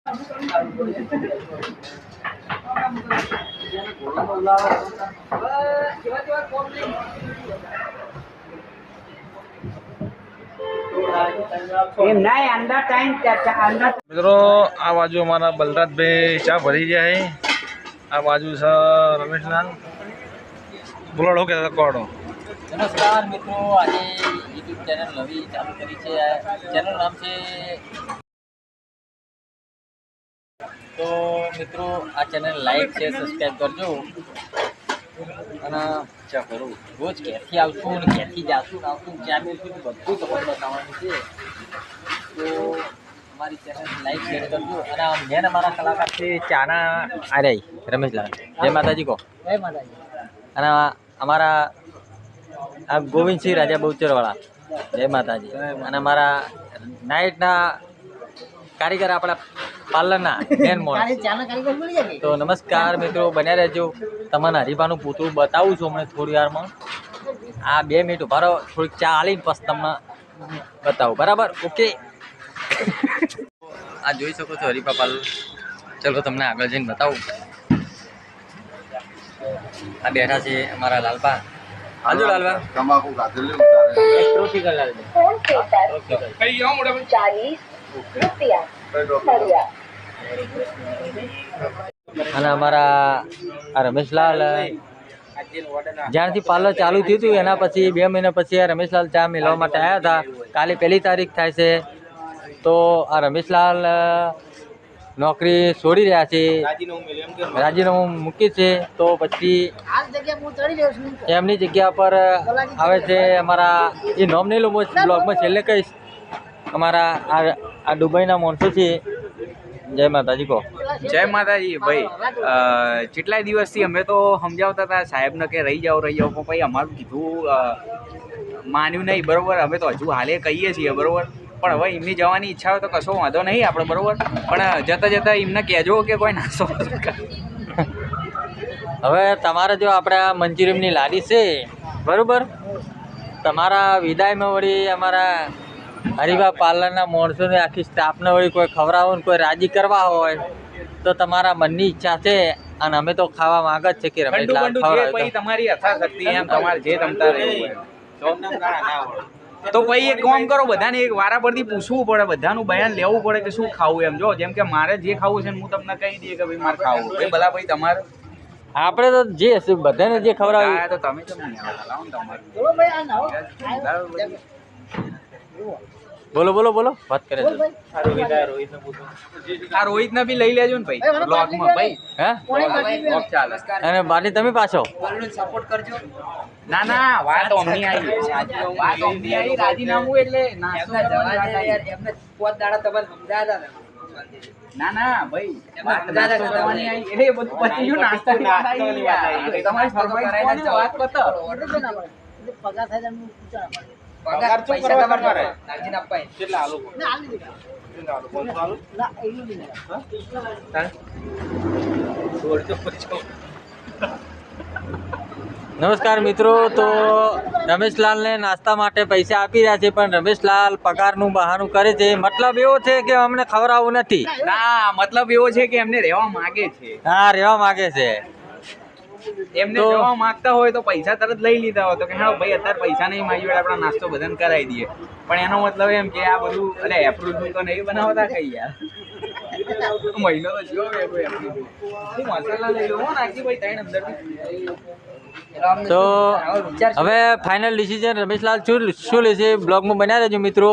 મિત્રો આ બાજુ અમારા બલરાજભાઈ ચા ભરી ગયા છે, આ બાજુ છે રમેશલાલ. બોલો કે કોડો. નમસ્કાર મિત્રો, આજે યુટ્યુબ ચેનલ નવી ચાલુ કરી છે. ચેનલ નામ છે, તો મિત્રો આ ચેનલ લાઈક છે, સબસ્ક્રાઈબ કરજો. અને ચા કરું રોજ ક્યાંથી આવશું અને ક્યાંથી જાશું આવશું ચા પીશું બધું તમને બતાવવાનું છે. તો અમારી ચેનલ લાઈક શેર કરજો. અને મેન અમારા કલાકાર છે ચાના આર્ય રમેશલાલ. જય માતાજી કહો. જય માતાજી. અને અમારા આ ગોવિંદસિંહ રાજા બહુચરવાળા. જય માતાજી. અને અમારા નાઇટના કારીગર આપણા પાર્લરના મેન મોણ. તો નમસ્કાર મિત્રો, બન્યા રહેજો. તમને હરીફાનું પૂતળું બતાવું છું હમણાં થોડી વારમાં. આ 2 મિનિટ ઉભા રહો, થોડીક ચા આલીને પછી તમને બતાવું. બરાબર? ઓકે. આ જોઈ શકો છો હરીફા પાર્લર. ચલો તમને આગળ જઈને બતાવું. આ બેઠા છે અમારા લાલપા. હાજો લાલપા. તમાકુ ગાધેલી ઉતારે. ટ્રોફી કર લાલપા. કઈ આવ મોટા 40 રૂપિયા. અને અમારા આ રમેશલાલ જ્યારથી પાર્લર ચાલુ થયું હતું એના પછી 2 મહિના પછી આ રમેશલાલ ચા મેળવવા માટે આવ્યા હતા. કાલે 1 તારીખ થાય છે. તો આ રમેશલાલ નોકરી છોડી રહ્યા છે, રાજીનામું મૂકી છે. તો પછી એમની જગ્યા પર આવે છે અમારા, એ નોમ નહીં લો, બ્લોગમાં છેલ્લે કહીશ. અમારા આ દુબઈના માણસો છે. જય માતાજી કહો. જય માતાજી ભાઈ. કેટલાય દિવસથી અમે તો સમજાવતા હતા સાહેબને કે રહી જાઓ પણ ભાઈ અમારું કીધું માન્યું નહીં. બરોબર, અમે તો હજુ હાલે કહીએ છીએ. બરોબર, પણ હવે એમની જવાની ઈચ્છા હોય તો કશો વાંધો નહીં આપણે. બરોબર, પણ જતા જતા એમને કહેજો કે કોઈ નાસ્તો. હવે તમારે જો આપણે મંચુરિયમની લારી છે, બરોબર, તમારા વિદાયમાં વળી અમારા હરીફા પાર્લરના માણસોને આખી સ્ટાફને વળી કોઈ ખવડાવો ને કોઈ રાજી કરવા હોય તો તમારા મનની ઈચ્છા છે. અને અમે તો ખાવા માંગ જ છે કે રમેશલાલ ખવડાવે. તમારી યથાશક્તિ એમ તમારે જે તમતા રહેવું તો પછી એક કામ કરો, બધાને એક વારા પરથી પૂછવું પડે, બધાનું બયાન લેવું પડે કે શું ખાવું એમ. જો જેમ કે મારે જે ખાવું છે હું તમને કહી દઈએ કે ભાઈ મારે ખાવું ભાઈ ભલા ભાઈ તમારે. આપણે તો જે હશે બધાને જે ખવડાવ્યું તો તમે તો બોલો બોલો બોલો વાત કરે છે. આ રોહિત ને બી લઈ લેજો ને ભાઈ બ્લોગમાં ભાઈ. હે ચાલે. અને બાકી તમે પાછો સપોર્ટ કરજો. ના ના, વાત ઓમની આવી, વાત ઓમની આવી. રાજીનામું એટલે નાસ્તો એમને 5 દાડા તમને સમજાયા હતા. ના ના ભાઈ, નાસ્તો કરવાની આવી એટલે બધું પતી ગયું. નાસ્તાની વાત આવી. તમારી સરપ્રાઈઝ વાત પતો. પગાર થાય પગાર પૈસા તમારે કરે નાજીન અપાય કેટલા આલો ના આલી દે કેટલા આલો 500 આલો ના એનું નહીં હા છોડ તો પૂછો. નમસ્કાર મિત્રો, તો રમેશલાલને નાસ્તા માટે પૈસા આપી રહ્યા છે, પણ રમેશલાલ પગારનું બહાનું કરે છે. મતલબ એવો છે કે અમને ખવડાવવું નથી. ના, મતલબ એવો છે કે એમને રહેવા માંગે છે. હા, રહેવા માંગે છે. એમને રહેવા માંગતા હોય તો પૈસા તરત લઈ લીધા હોય તો કે હા ભાઈ અત્યારે પૈસા નહીં મારી જોડે, આપણે નાસ્તો બધાને કરાવી દઈએ. પણ એનો મતલબ એમ કે આ બધું અરે એપ્રુવ તો નહીં બનાવતા કઈ યાર. મહિનો તો જો મસાલા લઈ લો નાખી ભાઈ 3 અંદર. તો હવે ફાઇનલ ડિસિઝન રમેશલાલ શું લેશે બ્લોગમાં બન્યા રહેજો મિત્રો.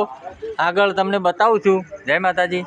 આગળ તમને બતાવું છું. જય માતાજી.